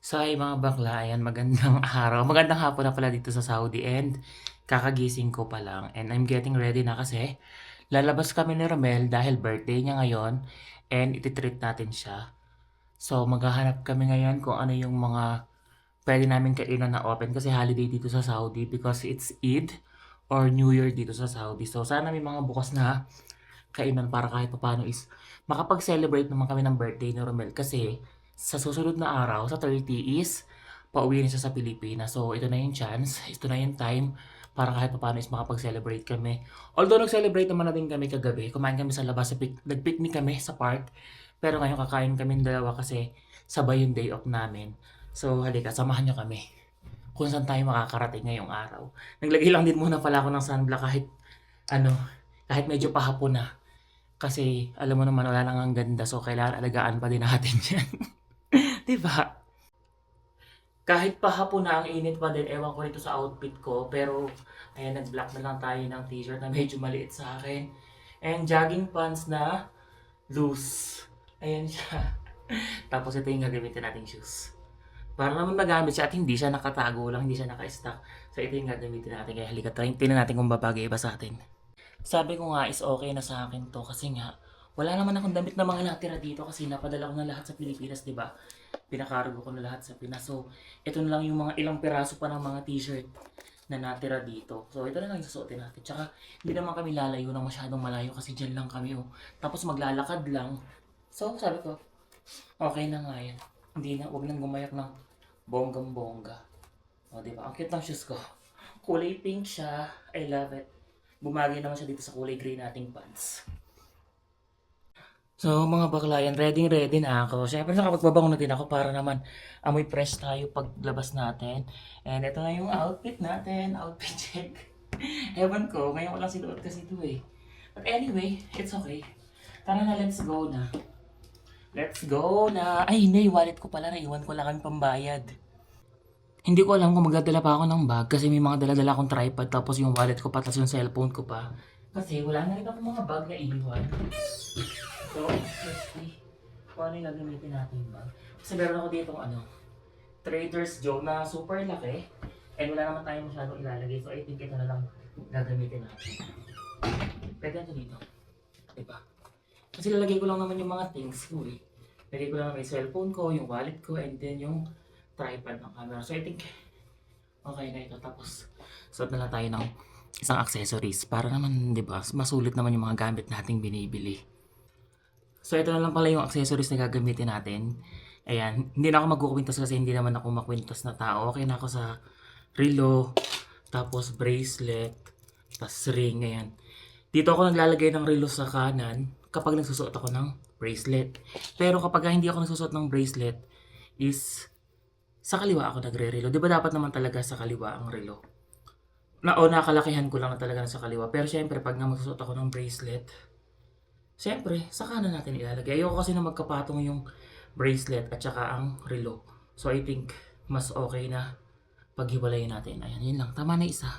So, ay mga bakla, ayan, magandang araw. Magandang hapon na pala dito sa Saudi and kakagising ko pa lang and I'm getting ready na kasi lalabas kami ni Romel dahil birthday niya ngayon and ititreat natin siya. So, maghahanap kami ngayon kung ano yung mga pwede namin kainan na open kasi holiday dito sa Saudi because it's Eid or New Year dito sa Saudi. So, sana may mga bukas na kainan para kahit papaano is makapag-celebrate naman kami ng birthday ni Romel kasi sa susunod na araw, sa 30 is pauwi na siya sa Pilipinas. So, ito na yung chance, ito na yung time para kahit papaano is makapag-celebrate kami. Although nag-celebrate naman na din kami kagabi, kumain kami sa labas, nag-picnic kami sa park. Pero ngayon kakain kami dalawa kasi sabay yung day off namin. So, halika, samahan nyo kami kung saan tayo makakarating ngayong araw. Naglagay lang din muna pala ako ng sunblock ano, kahit medyo pahapon na. Kasi alam mo naman wala nang ang ganda so kailangan alagaan pa din natin yan. 'Di ba? Kahit pahapon na ang init pa din, ewan ko nito sa outfit ko. Pero ayan, nag-black na lang tayo ng t-shirt na medyo maliit sa akin. And jogging pants na loose. Ayan siya. Tapos ito yung gagamitin nating shoes. Para naman magamit siya at hindi siya nakatago lang, hindi siya naka-stack. So ito yung gagamitin natin. Kaya halika, tingnan natin kung babagay ba sa atin. Sabi ko nga is okay na sa akin 'to kasi nga wala naman akong damit na mga natira dito kasi napadala ko na lahat sa Pilipinas, 'di ba? Pinakargo ko na lahat sa Pinas. So, ito na lang yung mga ilang piraso pa ng mga t-shirt na natira dito. So, ito na lang yung susuotin natin. Tsaka, hindi naman kami lalayo ng masyadong malayo kasi dyan lang kami, oh. Tapos maglalakad lang. So, sabi ko, okay na nga yan. Hindi na, wag nang gumayak ng bonggang-bongga. O, di ba? Ang cute ng shoes ko. Kulay pink siya. I love it. Bumagay naman siya dito sa kulay gray nating pants. So mga bakla yan, ready na ako. Siyempre nakapagbabango na din ako para naman amoy fresh tayo paglabas natin. And ito na yung outfit natin, outfit check. Ewan ko, ngayon ko lang sinuot kasi ito eh. But anyway, it's okay. Tara na, let's go na. Let's go na. Ay hindi, wallet ko pala, naiwan ko lang kami pambayad. Hindi ko alam kung magdadala pa ako ng bag kasi may mga dala-dala akong tripod tapos yung wallet ko pa tapos yung cellphone ko pa. Kasi wala na rin ako mga bag na iwan. So, let's see kung ano yung gagamitin natin bag. Kasi meron ako dito Trader's Joe na super laki. And wala naman tayo masyadong ilalagay. So, I think ito na lang gagamitin natin. Pwede ito dito. Diba? Kasi lalagay ko lang naman yung mga things ko eh. Lagay ko lang naman yung cellphone ko, yung wallet ko, and then yung tripod ng camera. So, I think okay na ito. Tapos, suot na lang tayo ng isang accessories para naman, di ba, masulit naman yung mga gamit nating binibili. So, ito na lang pala yung accessories na gagamitin natin. Ayan, hindi na ako magkukwintas kasi hindi naman ako makwintas na tao. Okay na ako sa relo, tapos bracelet, tapos ring, ayan. Dito ako naglalagay ng relo sa kanan kapag nagsusuot ako ng bracelet. Pero kapag hindi ako nagsusuot ng bracelet, is sa kaliwa ako nagre-relo. Di ba dapat naman talaga sa kaliwa ang relo? Nakalakihan ko lang na talaga sa kaliwa. Pero syempre, pag nga magsusuot ako ng bracelet, syempre, sa kanan natin ilalagay. Ayoko kasi na magkapatong yung bracelet at saka ang relo. So I think, mas okay na paghiwalayin natin. Ayan, yun lang. Tama na isa.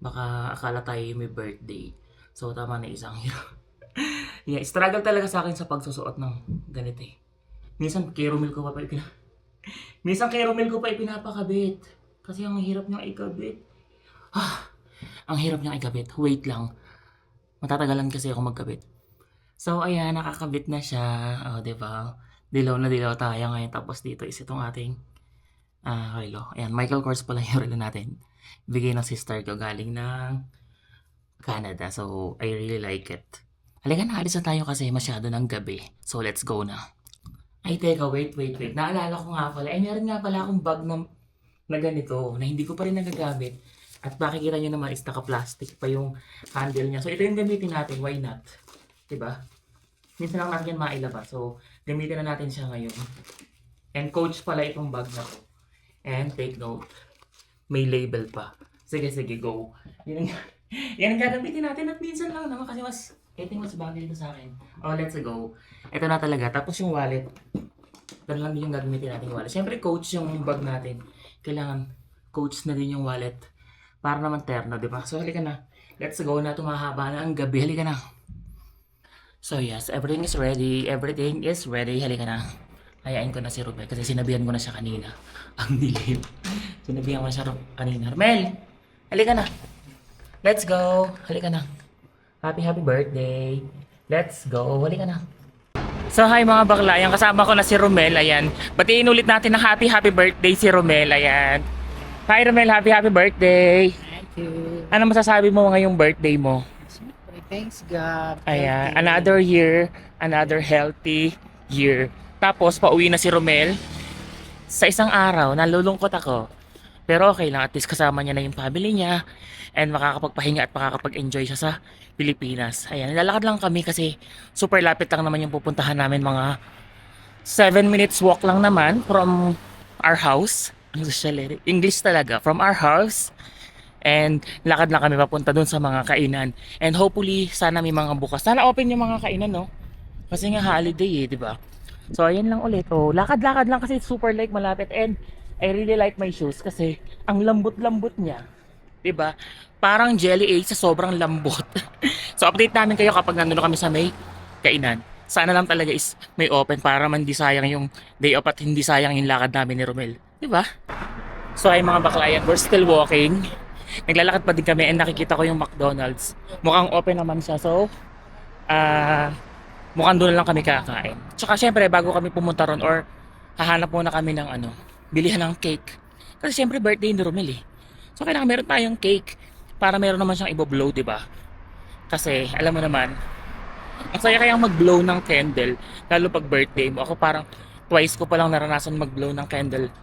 Baka akala tayo yung may birthday. So tama na isang hirap. Yeah, struggle talaga sa akin sa pagsusuot ng ganito eh. Minsan, caramel ko pa Minsan caramel ko pa ipinapakabit. Kasi ang hirap niyang ikabit. Ang hirap niyang ikabit. Wait lang. Matatagalan kasi ako magkabit. So, ayan, nakakabit na siya. O, diba? Dilaw na dilaw tayo ngayon. Tapos dito is itong ating relo. Ayan, Michael Kors pala yung relo natin. Bigay ng sister ko galing ng Canada. So, I really like it. Halika na, alis na tayo kasi masyado ng gabi. So, let's go na. Ay, teka, wait. Naalala ko nga pala. Ay, meron nga pala akong bag na ganito na hindi ko pa rin nagagamit. At makikita nyo naman is naka-plastic pa yung handle niya. So, ito yung gamitin natin. Why not? Diba? Minsan lang natin yan mailabas. So, gamitin na natin siya ngayon. And coach pala itong bag na to. And take note. May label pa. Sige, go. Yan ang gagamitin natin at minsan lang naman kasi I think mas bagay dito sa akin. Oh, let's go. Ito na talaga. Tapos yung wallet. Ito lang din yung gagamitin natin yung wallet. Siyempre, coach yung bag natin. Kailangan coach na din yung wallet. Para naman terno, di ba? So, halika na. Let's go na. Tumahaba na ang gabi. Halika na. So, yes. Everything is ready. Halika na. Hayain ko na si Romel kasi sinabihan ko na siya kanina. Ang dilim. Sinabihan ko na siya kanina. Romel! Halika na. Let's go. Halika na. Happy birthday. Let's go. Halika na. So hi mga bakla, ayan, kasama ko na si Romel, ayan. Batiin ulit natin na happy birthday si Romel, ayan. Hi Romel, happy birthday. Thank you. Ano masasabi mo ngayong birthday mo? Siyempre, thanks God. Ayan, Healthy. another year, another healthy year. Tapos pauwi na si Romel. Sa isang araw, nalulungkot ako. Pero okay lang, at least kasama niya na yung family niya and makakapagpahinga at makakapag-enjoy siya sa Pilipinas. Ayan, nilalakad lang kami kasi super lapit lang naman yung pupuntahan namin, mga 7 minutes walk lang naman from our house. Ano siya, English talaga, from our house. And lakad lang kami papunta dun sa mga kainan. And hopefully, sana may mga bukas. Sana open yung mga kainan, no? Kasi nga holiday di ba? So ayan lang ulit. Oh, lakad-lakad lang kasi super like malapit, and I really like my shoes kasi ang lambot-lambot niya. 'Di ba? Parang jelly egg sa sobrang lambot. So update namin kayo kapag nandun na kami sa may kainan. Sana lang talaga is may open para man di sayang yung day off at hindi sayang yung lakad namin ni Romel. 'Di ba? So ay mga baklayan, we're still walking. Naglalakad pa din kami and nakikita ko yung McDonald's. Mukhang open naman siya. So mukhang doon na lang kami kakain. Tsaka syempre bago kami pumunta ron or hahanap muna kami ng bilihan ng cake. Kasi syempre birthday ni Romel eh. So kailangan meron tayong cake para meron naman siyang i-blow, 'di ba? Kasi alam mo naman, ang saya kayang mag-blow ng candle lalo pag birthday mo. Ako parang twice ko pa lang naranasan mag-blow ng candle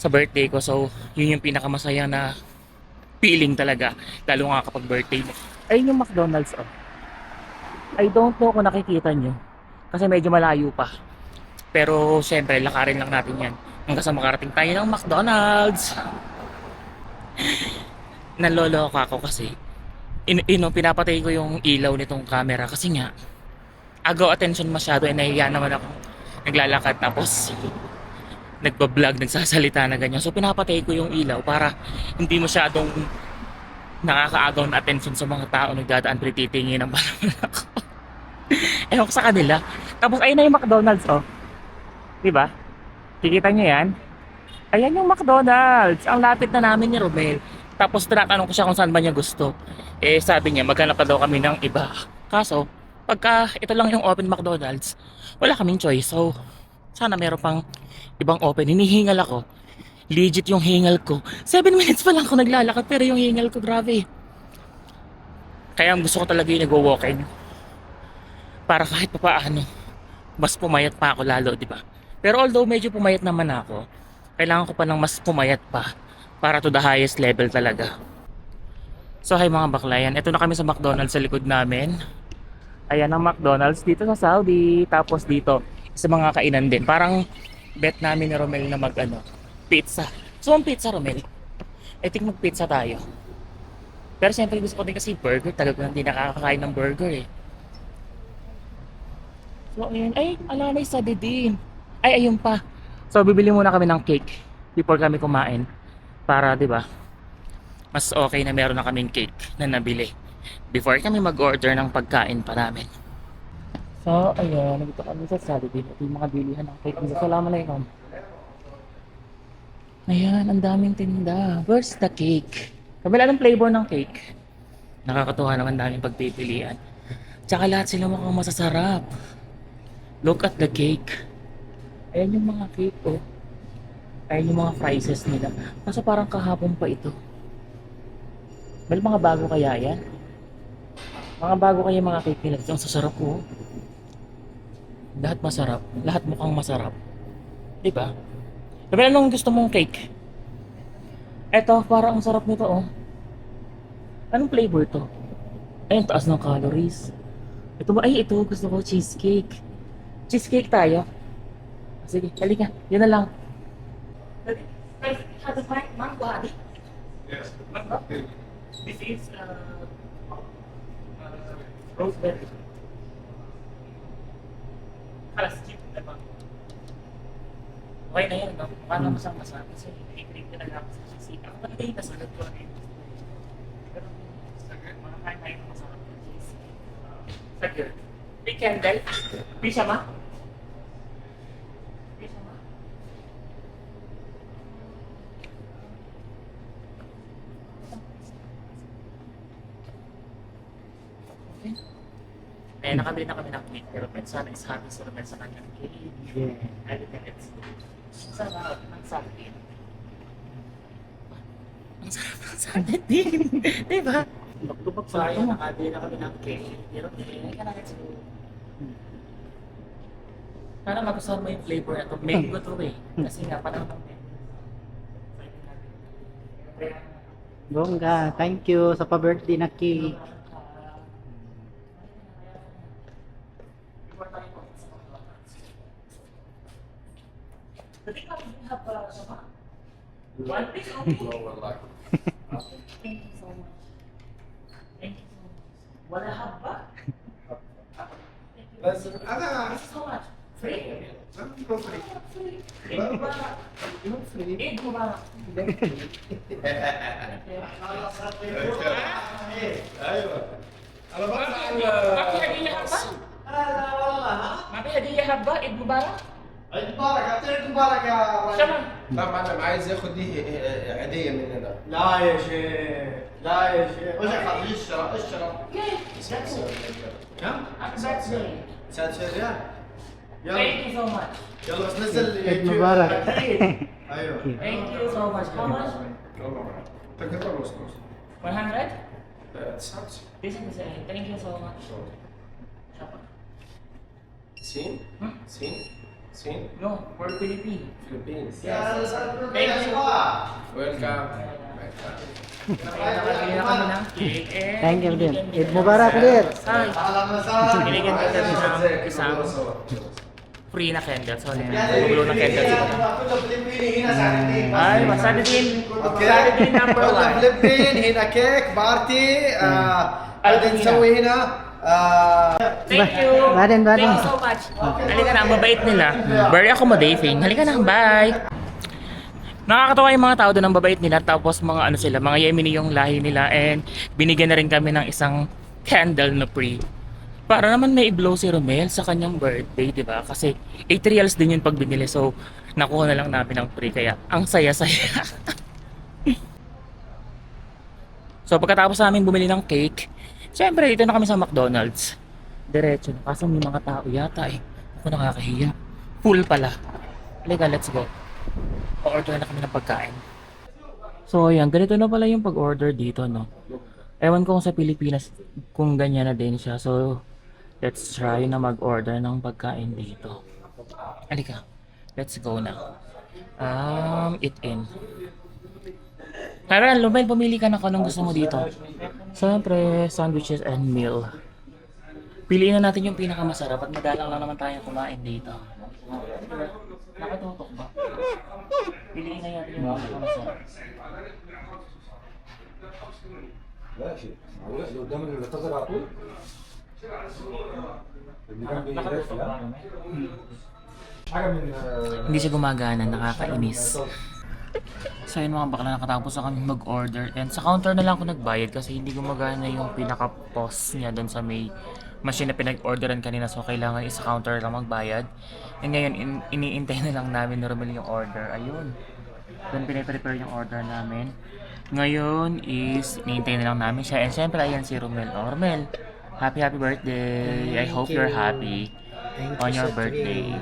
sa birthday ko. So yun yung pinakamasaya na feeling talaga, lalo nga kapag birthday mo. Ayun yung McDonald's oh. I don't know kung nakikita nyo kasi medyo malayo pa. Pero syempre lakarin lang natin yan hanggang sa makarating tayo ng McDonald's. Naloloko ako kasi pinapatay ko yung ilaw nitong camera kasi nga agaw attention masyado, and nahihiya naman ako naglalakad tapos nagbablog, nagsasalita na ganyan. So pinapatay ko yung ilaw para hindi masyadong nakakaagaw na attention sa mga tao nagdadaan, prititingin ng panahon ako. Ewan ko sa kanila. Tapos ayun na yung McDonald's oh. Diba? Kikita nyo yan? Ayan yung McDonald's. Ang lapit na namin ni Romel. Tapos tinatanong ko siya kung saan ba niya gusto. Eh sabi niya maghanap pa daw kami ng iba. Kaso, pagka ito lang yung open McDonald's, wala kaming choice. So, sana meron pang ibang open. Hinihingal ako. Legit yung hingal ko. 7 minutes pa lang ako naglalakad pero yung hingal ko grabe. Kaya ang gusto ko talaga yung nagwo-walking. Para kahit pa paano, mas pumayat pa ako lalo, di ba? Pero although medyo pumayat naman ako, kailangan ko pa ng mas pumayat pa para to the highest level talaga. So hi mga baklayan, ito na kami sa McDonald's sa likod namin. Ayan ang McDonald's dito sa Saudi. Tapos dito sa mga kainan din. Parang bet namin ni Romel na pizza. So ang pizza Romel, I think mag pizza tayo. Pero siyempre gusto ko din kasi burger. Talaga ko hindi nakakakain ng burger eh. So ayun, ay alalay sa din. Ay ayun pa. So bibili muna kami ng cake before kami kumain. Para 'di ba? Mas okay na meron na kaming cake na nabili before kami mag-order ng pagkain pa namin. So ayun, nandito kami sa Saturday. Ito yung mga bilihan ng cake. Assalamualaikum. Ayan, ang daming tinda. Where's the cake? Kabila ng flavor ng cake. Nakakatuwa naman, daming pagpipilian. Tsaka lahat sila mukhang masasarap. Look at the cake. Ayan yung mga cake oh. Ayan yung mga prices nila. Kaso parang kahapon pa ito. Well, mga bago kaya yan? Mga bago kaya mga cake nila. Ang sasarap oh. Lahat masarap. Lahat mukhang masarap. Diba? Sabi, anong gusto mong cake? Eto, parang ang sarap nito oh. Anong flavor to? Ay, ang taas ng calories. Ito ba? Ay, ito. Gusto ko cheesecake. Cheesecake tayo. Sige, halika. Yan na lang. Mango, adi. Yes. Mango? This is rosemary. Kalas chip, diba? Okay na yan, no? Mukha na masang masarap kasi i-create ka na lang sa cheesecake. Ako talaga yung nasunod ko rin. Pero, mga kain-kain na masarap ng cheesecake. Sagir. May candle? May siya ma? May Eh, nakabili na kami ng cake, pero sana is happy si Romel sa kanyang cake. Yeah. I think it's sarap ng salad. Ang sarap ng salad din. Diba? Magtubag sa akin, nakabili na kami ng cake. Pero kaya na let's go. Sana magustuhan mo yung flavor na to. Mango to eh. Kasi nga, panahon ng mango. Bongga, thank you sa pa-birthday na cake. One piece only. Thank you so much. Thank you so much. Wala haba. بس Thank انا you so much. Free. فري Eid Mubarak. Eid Mubarak. ايوه انا ما بطلع في هدية هبة؟ لا والله ها ما في هدية هبة؟ عيد مبارك؟ عيد مبارك اعطيك مبارك يا شمال. لا معلم عايز ياخد دي هديه مننا لا يا شيخ لا يا شيخ وش اخذ اشترى كم؟ Happy birthday. 9 ريال يلا Thank you so much. يلا بس نزل Eid Mubarak. ايوه Thank you so much. How much? تقدر نص 100? 99 This is the same. Thank you so much. سين Hmm? سين No, for Philippines. Philippines Yes. Thank you. Welcome. Nakabili na kami ng cake and Thank you din. binigyan Eid nila Mubarak sa- ulit. Say. Binigyan nila ng isang free na candle. So, nagugulo ng candle sila. Ay, masada din. Masada din number والله one. فلبين هنا كيك بارتي بعدين نسوي هنا Thank you. Baden. Thank you so much. Halika na, ang mabait nila. Very accommodating. Halika na, bye. Nakakatawa yung mga tao doon, ang babait nila. Tapos mga ano sila, mga Yemeni yung lahi nila. And binigyan na rin kami ng isang candle na free. Para naman may i-blow si Romel sa kanyang birthday, di ba? Kasi 8 reals din yun pag binili. So, nakuha na lang namin ng free. Kaya, ang saya-saya. So, pagkatapos namin bumili ng cake, siyempre, dito na kami sa McDonald's. Diretso na. Kaso may mga tao yata eh. Ako nakakahiya. Full pala. Halika, let's go. Pa-order na kami ng pagkain. So, ayan. Ganito na pala yung pag-order dito, no? Ewan ko kung sa Pilipinas kung ganyan na din siya. So, let's try na mag-order ng pagkain dito. Halika. Let's go na. Eat in. Tara, Lumel, pumili ka na kung anong gusto mo dito. Siyempre, sandwiches and meal. Piliin na natin yung pinakamasarap at madalang lang naman tayo kumain dito. Nakatutok ba? Piliin na natin yung pinakamasarap. ماشي معلش قدام اللي تظهر على طول اللي كان بيجي Nakatutok ba? حاجه من Hindi siya gumagana, nakakainis. So yun mga bakla, nakatapos na kami mag-order. And sa counter na lang ako nagbayad kasi hindi gumagana yung pinaka-pos niya doon sa may machine na pinag-orderan kanina. So kailangan isa counter lang magbayad. And ngayon, iniintay na lang namin na Romel yung order. Ayun. Doon piniprepare yung order namin. Ngayon is iniintay na lang namin siya. And syempre, ayan si Romel. Oh, Romel, happy birthday. I hope you're happy on your birthday.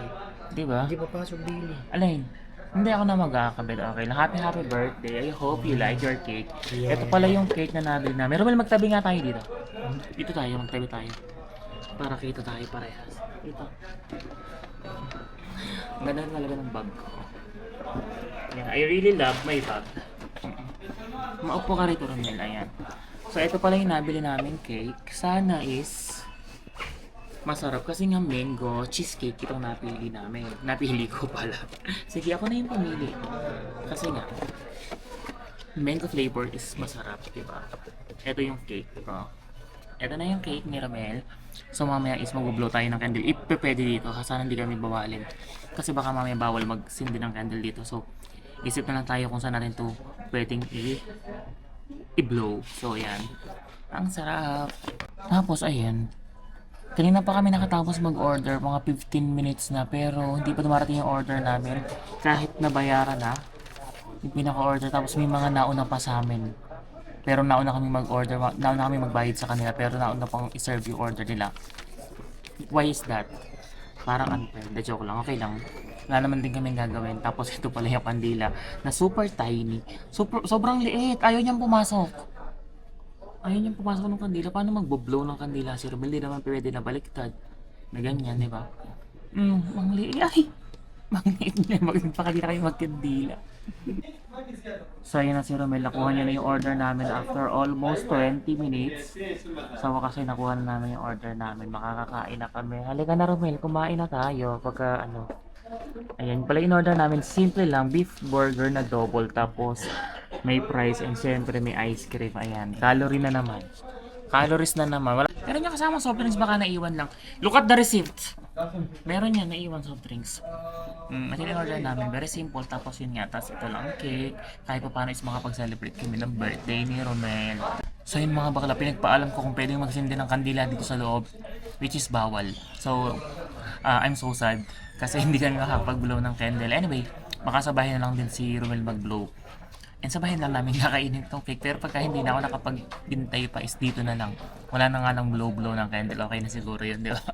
Diba? Hindi pa pasok dili. Alin? Hindi ako na magkakabit. Okay lang. Happy birthday. I hope you like your cake. Ito pala yung cake na nabili namin. Romel, magtabi nga tayo dito. Dito tayo, magtabi tayo. Para kita tayo parehas. Dito. Ang ganda talaga ng bag ko. Ayan, I really love my bag. Maupo ka rito, Romel. Ayan. So, ito pala yung nabili namin cake. Sana is masarap kasi nga mango cheesecake itong napili namin. Napili ko pala. Sige, ako na yung pumili. Kasi nga, mango flavor is masarap, diba? Ito yung cake ko. Ito na yung cake ni Romel. So mamaya is mag-blow tayo ng candle. Pwede dito. Sana hindi kami bawalin. Kasi baka mamaya bawal mag-sindi ng candle dito. So, isip na lang tayo kung saan natin to pwedeng i-blow. So, ayan. Ang sarap. Tapos, ayan. Kanina pa kami nakatapos mag-order, mga 15 minutes na, pero hindi pa dumarating yung order namin. Kahit nabayaran na, yung pinaka-order, tapos may mga nauna pa sa amin. Pero nauna kami mag-order, nauna kami magbayad sa kanila, pero nauna pang i-serve yung order nila. Why is that? Parang unfair. The joke lang. Okay lang. Wala naman din kami gagawin. Tapos ito pala yung kandila na super tiny. Sobrang liit. Ayaw niyang pumasok. Ayaw niyang pumasok ng kandila. Paano magbo-blow ng kandila si Romel? Di naman pwede na baliktad. Na ganyan, di ba? Ang liit. Ay! Mangit na. Magpakali na kayo magkandila. So yun na si Romel, nakuha niya na yung order namin after almost 20 minutes. Sa wakas ay nakuha na namin yung order namin. Makakakain na kami. Halika na Romel, kumain na tayo. Pagka ano. Ayan pala in order namin. Simple lang, beef burger na double. Tapos may fries and syempre may ice cream. Ayan, calorie na naman. Calories na naman. Wala. Pero niya kasama soft drinks, baka naiwan lang. Look at the receipt. Meron yan, naiwan soft drinks. At yung order namin, very simple. Tapos yun nga, tapos ito lang cake. Kahit pa paano is makapag-celebrate kami ng birthday ni Romel. So yun mga bakla, pinagpaalam ko kung pwedeng magsindi ng kandila dito sa loob. Which is bawal. So, I'm so sad. Kasi hindi kami makapag-blow ng candle. Anyway, makasabahin na lang din si Romel mag-blow. And sabahin lang namin kakainin itong cake. Pero pagka hindi na ako nakapag-bintay pa is dito na lang. Wala na nga lang blow-blow ng candle. Okay na siguro yun, di ba?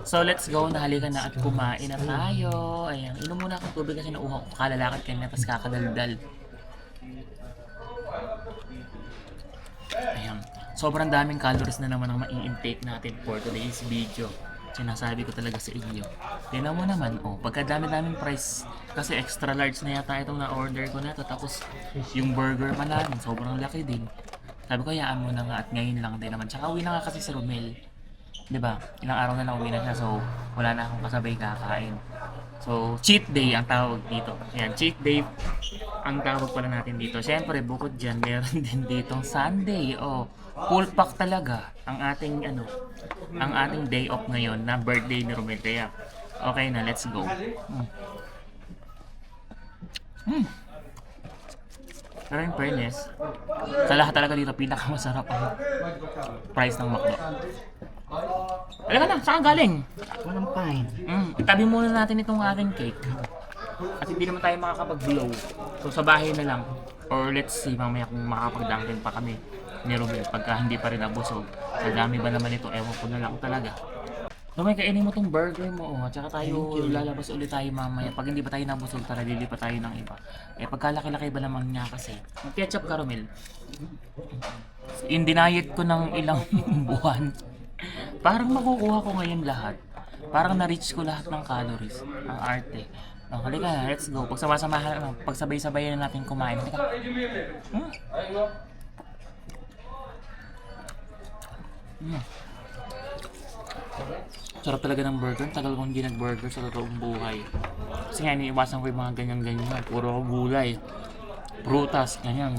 So let's go, nahalika na at kumain na tayo. Ayan, inom muna akong tubig kasi nauhaw ko. Kalalakad kanina, tapos kakadaldal. Ayan, sobrang daming calories na naman ang mai-intake natin for today's video. Sinasabi ko talaga sa inyo. Tingnan mo naman, pagkadami-daming price. Kasi extra large na yata itong na-order ko na to. Tapos yung burger pa namin, sobrang laki din. Sabi ko, hayaan mo na nga at ngayon lang din naman. Tsaka uwi na nga kasi si Romel. Diba? Ilang araw na lang uwi na siya, so wala na akong kasabay kakain. So, cheat day ang tawag dito. Ayan, cheat day ang tawag pala natin dito. Siyempre, bukod dyan, meron din ditong Sunday. Full pack talaga ang ating ang ating day off ngayon na birthday ni Romel. Kaya, okay na, let's go. Pero in fairness, sa lahat talaga dito, pinakamasarap ang price ng McDo. Alam ka na, saan galing? Walang pine. Itabi muna natin itong ating cake. At hindi naman tayo makakapag-blow. So sa bahay na lang. Or let's see, mamaya kung makakapag-dunkin pa kami ni Romel pagka hindi pa rin nabusog. Sa dami ba naman ito, ewan ko na lang talaga. Romel, kainin mo tong burger mo. At saka tayo lalabas ulit tayo mamaya. Pag hindi pa tayo nabusog, tara lilipat tayo ng iba. Pagkalaki-laki ba naman niya kasi. Mag-ketchup ka Romel. Indinayet ko ng ilang buwan. Parang makukuha ko ngayon lahat. Parang na-reach ko lahat ng calories. Ang arte. Halika na, let's go. Pagsabay-sabayan na natin kumain. Halika. Sarap talaga ng burger. Tagal kong hindi nag-burger sa totoong buhay. Kasi nga, iniiwasan ko yung mga ganyan-ganyan. Puro gulay. Prutas, ganyan.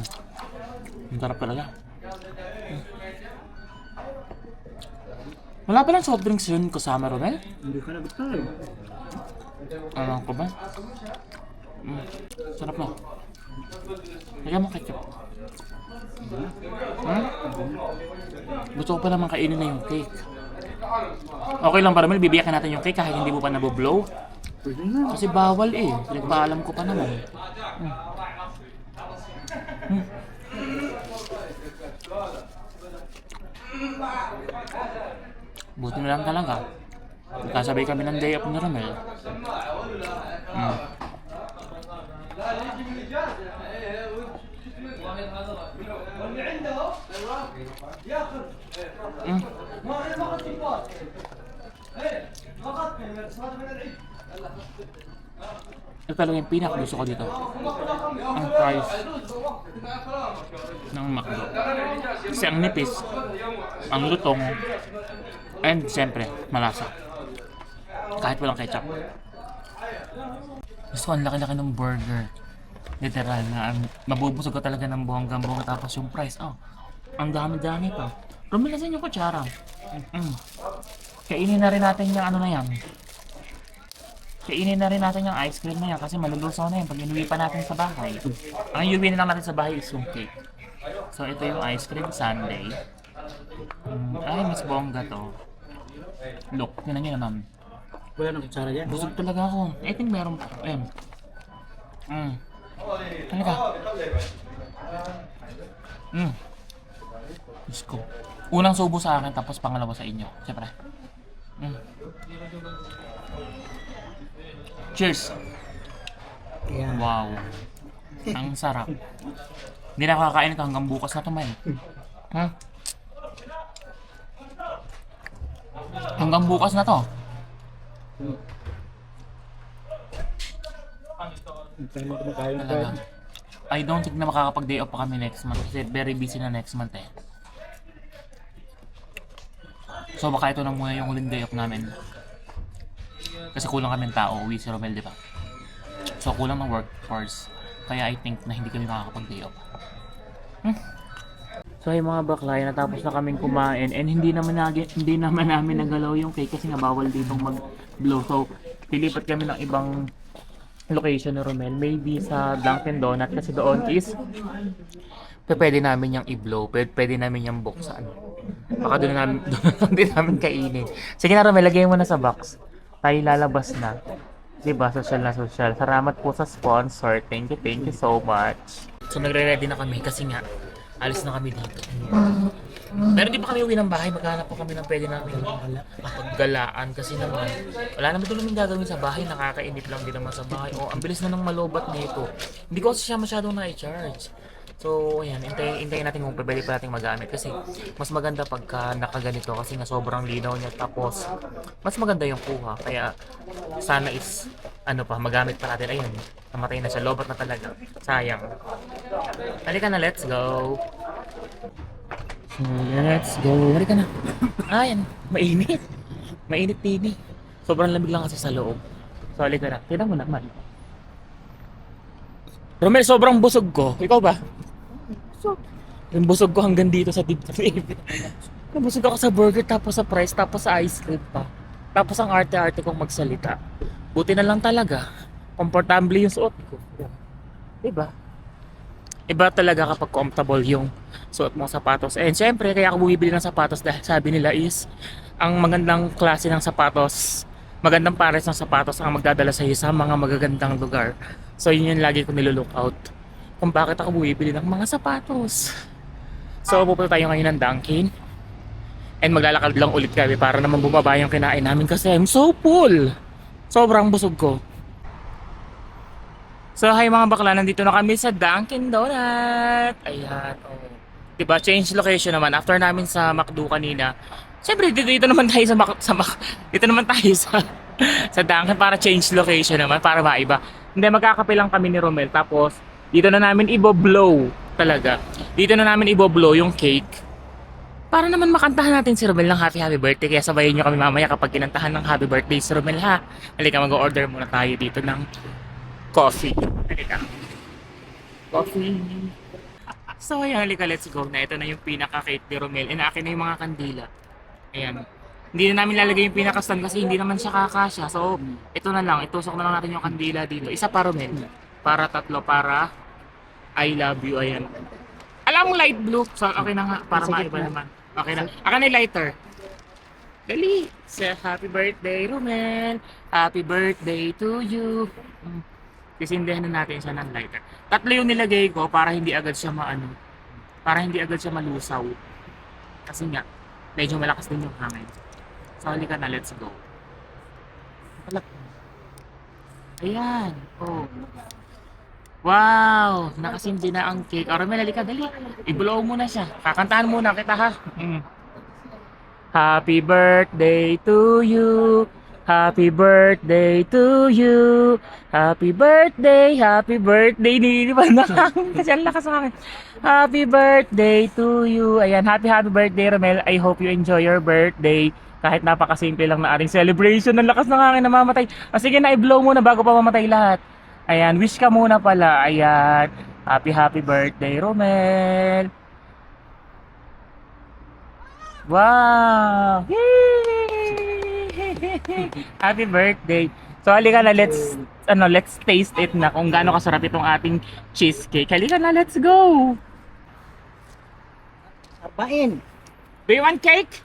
Ang sarap talaga. Wala pa lang soft drinks yun kasama, Romel? Hindi ka na butay. Alam ko ba? Sarap na. Lagyan mo ketchup. Gusto ko pa naman kainin na yung cake. Okay lang ba, Romel? Bibiyakin natin yung cake kahit hindi mo pa naboblow? Pwede na. Kasi bawal eh. Pinagpaalam ko pa naman. Buti na lang talaga. Kasabay kami ng day off ni Romel. Ito talaga yung pinakagusto ko dito. Ang price ng McDo. Kasi ang nipis, ang lutong, and siyempre, malasa. Kahit walang ketchup. Gusto ko ang laki-laki ng burger. Literal na mabubusog ka talaga ng buhanggang-buhang tapos yung price. Ang dami-dami pa. Rumilasan yung kutsara. Kainin na rin natin yung ano na yan. Kainin na rin natin yung ice cream na yan kasi malulusaw na yan pag inuwi pa natin sa bahay. Ang iuwi na lang natin sa bahay is yung cake. So ito yung ice cream sundae. Ay, mas bongga to. Look, yun ang yun naman. Wala nang kutsara dyan. Busog talaga ako. I think meron pa. Ayun. Talaga. Diyos ko. Unang subo sa akin tapos pangalawa sa inyo. Siyempre. Cheers! Yan. Wow. Ang sarap. Hindi na kakain ito hanggang bukas na to, man. Ha? Hanggang bukas na to. Tayo mo kumakain Talaga. I don't think na makakapag-day off pa kami next month kasi very busy na next month eh. So baka ito na muna yung huling day off namin. Kasi kulang kami ng tao, uwi si Romel, di ba? So kulang ng workforce. Kaya I think na hindi kami makakapag-day off. So ay mga bakla, natapos na kaming kumain and hindi naman namin nagalaw yung cake kasi nga bawal ditong mag-blow. So pilipat kami ng ibang location ni Romel, maybe sa Dunkin Donut kasi doon is pwede namin yung i-blow, pwede namin yung buksan. Baka doon din namin kainin. Sige na Romel, lagay mo na sa box. Tayo lalabas na. Diba? Social na social. Salamat po sa sponsor. Thank you so much. So nagre-ready na kami kasi nga alis na kami dito. Pero di pa kami uwi ng bahay, maghanap pa kami ng pwede namin paggalaan kasi naman wala naman ito namin gagawin sa bahay, nakakainip lang din naman sa bahay. Ang bilis na ng malobat nito. Hindi ko kasi siya masyadong na-charge. So ayan, hintayin natin kung pwede pa natin magamit kasi mas maganda pagka nakaganito kasi nga sobrang linaw niya tapos mas maganda yung kuha. Kaya sana is magamit pa natin. Ayun, namatay na siya, lobat na talaga. Sayang. Halika na, let's go. So, let's go. Halika na. Ayan, mainit. Mainit TV. Sobrang lamig lang kasi sa loob. So, halika na. Tignan mo naman. Romel, sobrang busog ko. Ikaw ba? Yung busog ko hanggang dito sa dibdib. Busog ako sa burger, tapos sa fries, tapos sa ice cream pa. Tapos ang arte-arte kong magsalita. Buti na lang talaga. Komportable yung suot ko. Diba? Iba talaga kapag comfortable yung suot mong sapatos. And syempre, kaya ako bumibili ng sapatos dahil sabi nila is ang magandang klase ng sapatos, magandang pares ng sapatos ang magdadala sa iyo sa mga magagandang lugar. So yun yung lagi ko nilook out kung bakit ako bumibili ng mga sapatos. So pupunta tayo ngayon ng Dunkin and maglalakad lang ulit kami para naman bumaba yung kinain namin kasi I'm so full. Sobrang busog ko. So hi mga bakla, nandito na kami sa Dunkin Donut. Ayan, oh. Diba, change location naman. After namin sa McDo kanina, siyempre dito naman tayo dito naman tayo sa Dunkin para change location naman, para maiba. Hindi, magkakape lang kami ni Romel. Tapos, dito na namin i-blow talaga. Dito na namin i-blow yung cake. Para naman makantahan natin si Romel ng happy birthday. Kaya sabayin nyo kami mamaya kapag kinantahan ng happy birthday si Romel, ha. Halika, mag-order muna tayo dito ng coffee. Halika. Coffee. So ayan, halika, let's go na. Ito na yung pinaka-cake ni Romel. And akin na yung mga kandila. Ayan. Hindi na namin lalagay yung pinaka-stand kasi hindi naman siya kakasya. So, ito na lang. Itusok na lang natin yung kandila dito. Isa pa, Romel. Para tatlo, para I love you. Ayan. Alam mo light blue. So, okay na nga. Para maiba naman. Okay na. Akin na yung lighter. Dali. Say happy birthday, Romel. Happy birthday to you. Sisindihan na natin siya ng lighter. Tatlo yung nilagay ko para hindi agad siya para hindi agad siya malusaw. Kasi nga, medyo malakas din yung hangin. So, halika na, let's go. Ayan. Oh. Wow! Nakasindi na ang cake. O, Romel, halika, dali. I-blow mo na siya. Kakantahan muna kita, ha? Happy birthday to you. Happy birthday to you. Happy birthday, happy birthday. Di ba kasi ang lakas ng akin. Happy birthday to you. Ayan, happy birthday, Romel. I hope you enjoy your birthday. Kahit napakasimple lang na ating celebration. Ang lakas ng hangin, namamatay. O sige na, i-blow muna bago pa mamatay lahat. Ayan, wish ka muna pala. Ayan, happy birthday, Romel. Wow! Happy birthday. So halika na, let's taste it na kung gaano kasarap itong ating cheesecake. Halika na, let's go. Sabain. Do you want cake?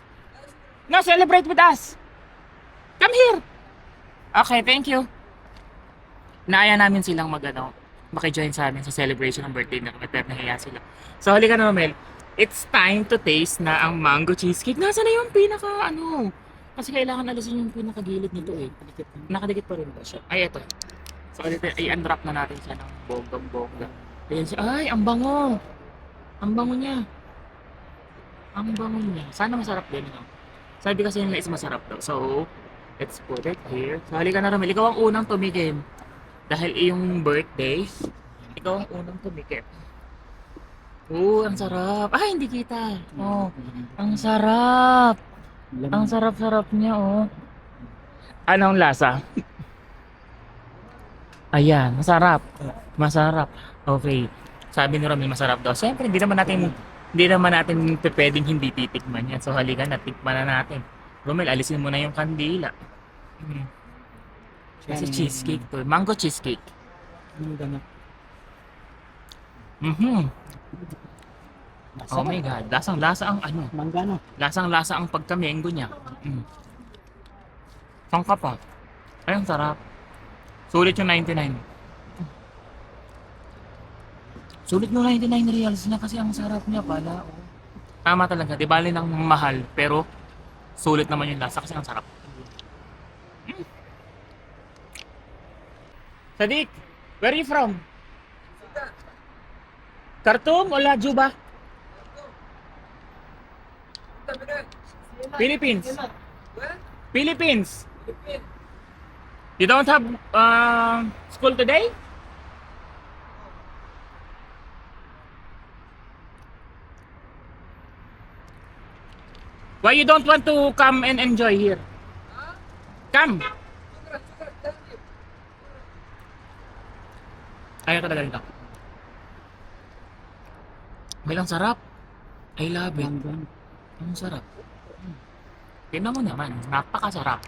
No, celebrate with us. Come here. Okay, thank you. Naaya namin silang maki-join sa amin sa celebration ng birthday na kami, pero nahiya sila. So halika na, Romel. It's time to taste na ang mango cheesecake. Nasaan na yung Kasi kailangan alisin yung pinakagilid nito eh. Nakadikit pa rin ba siya? Ay, eto. So, i-unwrap na natin siya ng bonggang-bongga. Ayan siya. Ay, ang bango! Ang bango niya. Ang bango niya. Sana masarap din, no? Sabi kasi nila is masarap daw. So, let's put it here. So, halika na, Ramil. Ikaw ang unang tumikim. Dahil iyong birthday, ikaw ang unang tumikim. Ang sarap. Ay, hindi kita. Oh, ang sarap. Ang sarap-sarap niya, oh. Anong lasa? Ayan, masarap. Masarap. Okay. Sabi ni Romel, masarap daw. Siyempre, hindi naman natin pwedeng hindi titikman yan. So, halika na, tikman na natin. Romel, alisin mo na yung kandila. Kasi cheesecake to. Mango cheesecake. Oh my God. Lasang-lasa ang ano. Mangga, no? Lasang-lasa ang pagkamenggo niya. Sangka pa. Ay, ang sarap. Sulit yung 99. Sulit yung 99 reals na kasi ang sarap niya pala. Oh. Tama talaga. Di bali ng mahal. Pero sulit naman yung lasa kasi ang sarap. Sadiq, where are you from? Khartoum o Juba? Philippines. Philippines. You don't have school today? Why you don't want to come and enjoy here? Come. Ayaw talaga rin ako. Bilang sarap. I love it. Ang sarap. Tingnan mo naman, napakasarap.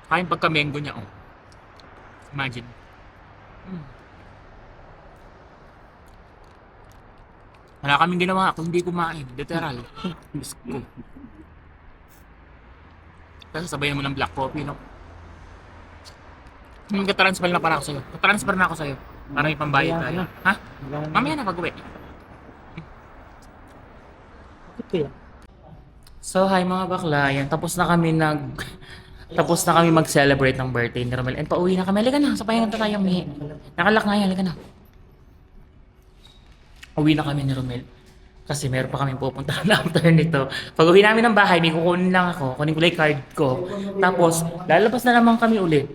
Kain pagka-mango niya, oh. Imagine. Wala kaming ginawa kung hindi kumain. Literal. Diyos ko. Kasi sabayan mo ng black coffee, no? Katransfer na para ako sa'yo. Katransfer na ako sa'yo. Para may pambayad tayo. Ha? Mamaya na pag-uwi. So, hi mga bakla. Yan, tapos na kami mag-celebrate ng birthday ni Romel. And pauwi na kami. Halika na, sabayan na tayo mihi. Nakalak na yan, halika na. Uwi na kami ni Romel. Kasi meron pa kami pupunta na after nito. Pag uwi namin ng bahay, may kukunin lang ako. Kunin ko lang yung card ko. Tapos, lalabas na naman kami ulit.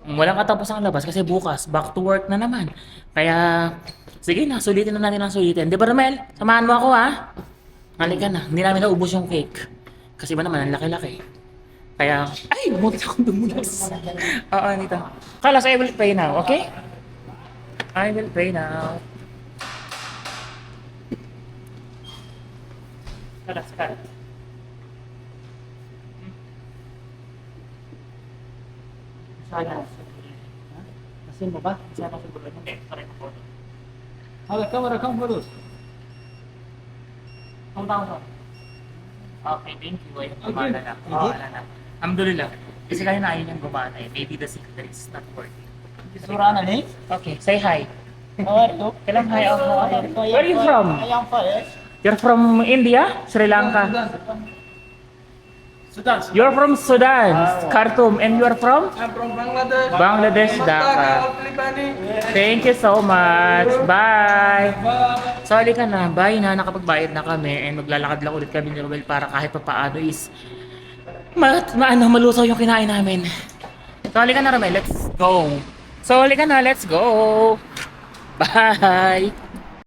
Walang katapos ang labas kasi bukas, back to work na naman. Kaya, sige na, sulitin na natin ang sulitin. Di ba, Romel? Samahan mo ako, ha? Halika na, hindi namin naubos yung cake. Kasi ba naman, ang laki-laki. Kaya, ay, bumunod akong dumulas. Oo, nito. Carlos, I will pray now, okay? I will pray now. Carlos. Sana. Asin mo ba? Sana siguro. Hindi, sorry po. Hala, kamera, kamera. Ang tawag. Okay, thank you. Ay, gumana na. Oo, wala na. Alhamdulillah. Kasi kaya na ayaw niyang gumana eh. Maybe the secret is not working. Surana ni? Okay, say hi. Oh, Kailan hi ako? Where are you from? Ayang pa eh. You're from India? Sri Lanka? Sudan. You're from Sudan, Khartoum, and you're from? I'm from Bangladesh. Bangladesh, Dhaka. Thank you so much. Bye. So, halika na. Bye na. Nakapagbayad na kami and maglalakad lang ulit kami ni Romel para kahit pa paano is malusaw yung kinain namin. So, halika na, Romel. Let's go. So, halika na. Let's go. Bye.